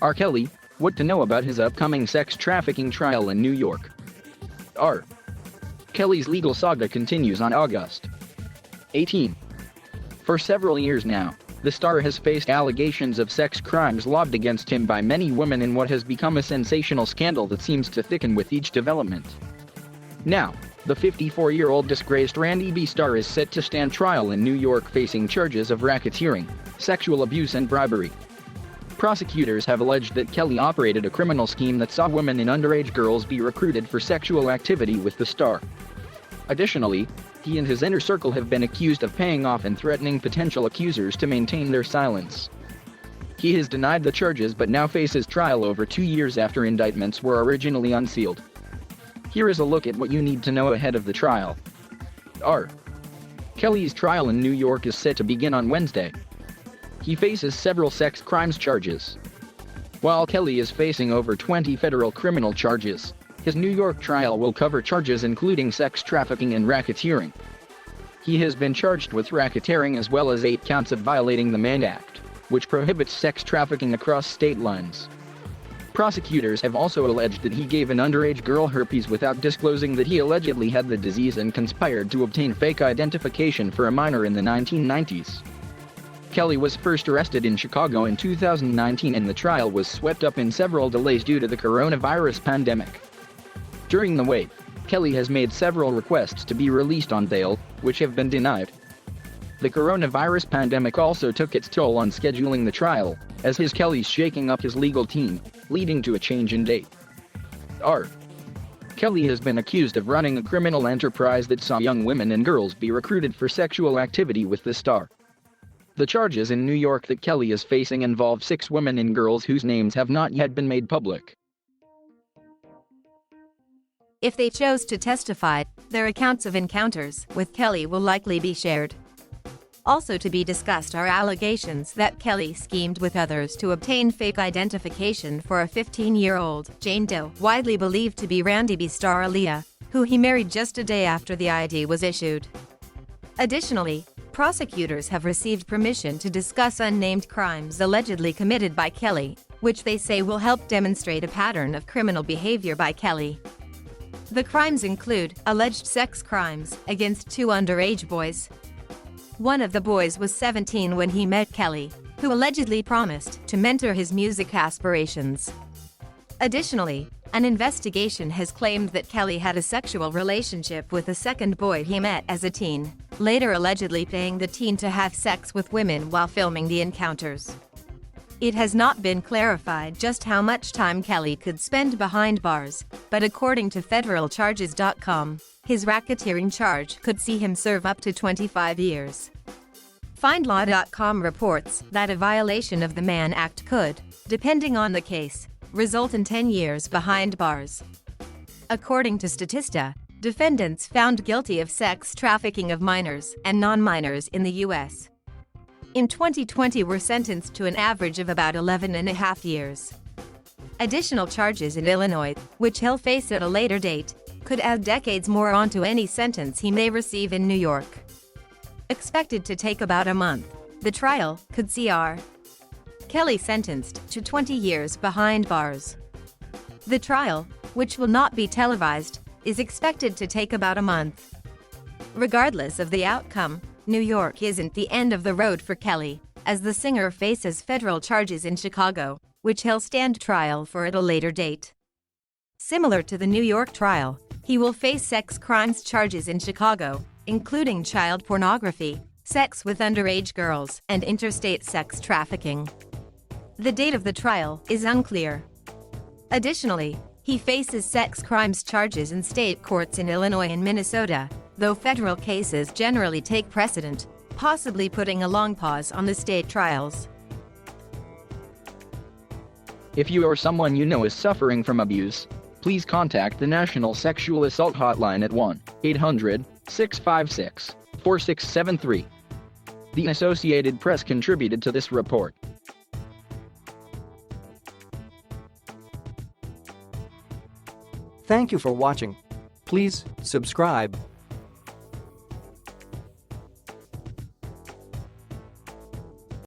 R.Kelly, what to know about his upcoming sex trafficking trial in New York. R. Kelly's legal saga continues on August 18. For several years now, the star has faced allegations of sex crimes lobbed against him by many women in what has become a sensational scandal that seems to thicken with each development. Now, the 54-year-old disgraced RandB star is set to stand trial in New York facing charges of racketeering, sexual abuse and bribery. Prosecutors have alleged that Kelly operated a criminal scheme that saw women and underage girls be recruited for sexual activity with the star. Additionally, he and his inner circle have been accused of paying off and threatening potential accusers to maintain their silence. He has denied the charges but now faces trial over 2 years after indictments were originally unsealed. Here is a look at what you need to know ahead of the trial. R. Kelly's trial in New York is set to begin on Wednesday. He faces several sex crimes charges. While Kelly is facing over 20 federal criminal charges, his New York trial will cover charges including sex trafficking and racketeering. He has been charged with racketeering as well as 8 counts of violating the Mann Act, which prohibits sex trafficking across state lines. Prosecutors have also alleged that he gave an underage girl herpes without disclosing that he allegedly had the disease and conspired to obtain fake identification for a minor in the 1990s. Kelly was first arrested in Chicago in 2019 and the trial was swept up in several delays due to the coronavirus pandemic. During the wait, Kelly has made several requests to be released on bail, which have been denied. The coronavirus pandemic also took its toll on scheduling the trial, as Kelly's shaking up his legal team, leading to a change in date. R. Kelly has been accused of running a criminal enterprise that saw young women and girls be recruited for sexual activity with the star. The charges in New York that Kelly is facing involve 6 women and girls whose names have not yet been made public. If they chose to testify, their accounts of encounters with Kelly will likely be shared. Also to be discussed are allegations that Kelly schemed with others to obtain fake identification for a 15-year-old Jane Doe, widely believed to be RandB star Aaliyah, who he married just a day after the ID was issued. Additionally, prosecutors have received permission to discuss unnamed crimes allegedly committed by Kelly, which they say will help demonstrate a pattern of criminal behavior by Kelly. The crimes include alleged sex crimes against 2 underage boys. One of the boys was 17 when he met Kelly, who allegedly promised to mentor his music aspirations. Additionally, an investigation has claimed that Kelly had a sexual relationship with a second boy he met as a teen, later allegedly paying the teen to have sex with women while filming the encounters. It has not been clarified just how much time Kelly could spend behind bars, but according to federalcharges.com, his racketeering charge could see him serve up to 25 years. FindLaw.com reports that a violation of the Mann Act could, depending on the case, result in 10 years behind bars. According to Statista, defendants found guilty of sex trafficking of minors and non-minors in the U.S. in 2020 were sentenced to an average of about 11.5 years. Additional charges in Illinois, which he'll face at a later date, could add decades more onto any sentence he may receive in New York. Expected to take about a month, the trial could see R. Kelly sentenced to 20 years behind bars. The trial, which will not be televised, is expected to take about a month. Regardless of the outcome, New York isn't the end of the road for Kelly, as the singer faces federal charges in Chicago, which he'll stand trial for at a later date. Similar to the New York trial, he will face sex crimes charges in Chicago, including child pornography, sex with underage girls, and interstate sex trafficking. The date of the trial is unclear. Additionally, he faces sex crimes charges in state courts in Illinois and Minnesota, though federal cases generally take precedent, possibly putting a long pause on the state trials. If you or someone you know is suffering from abuse, please contact the National Sexual Assault Hotline at 1-800-656-4673. The Associated Press contributed to this report. Thank you for watching. Please subscribe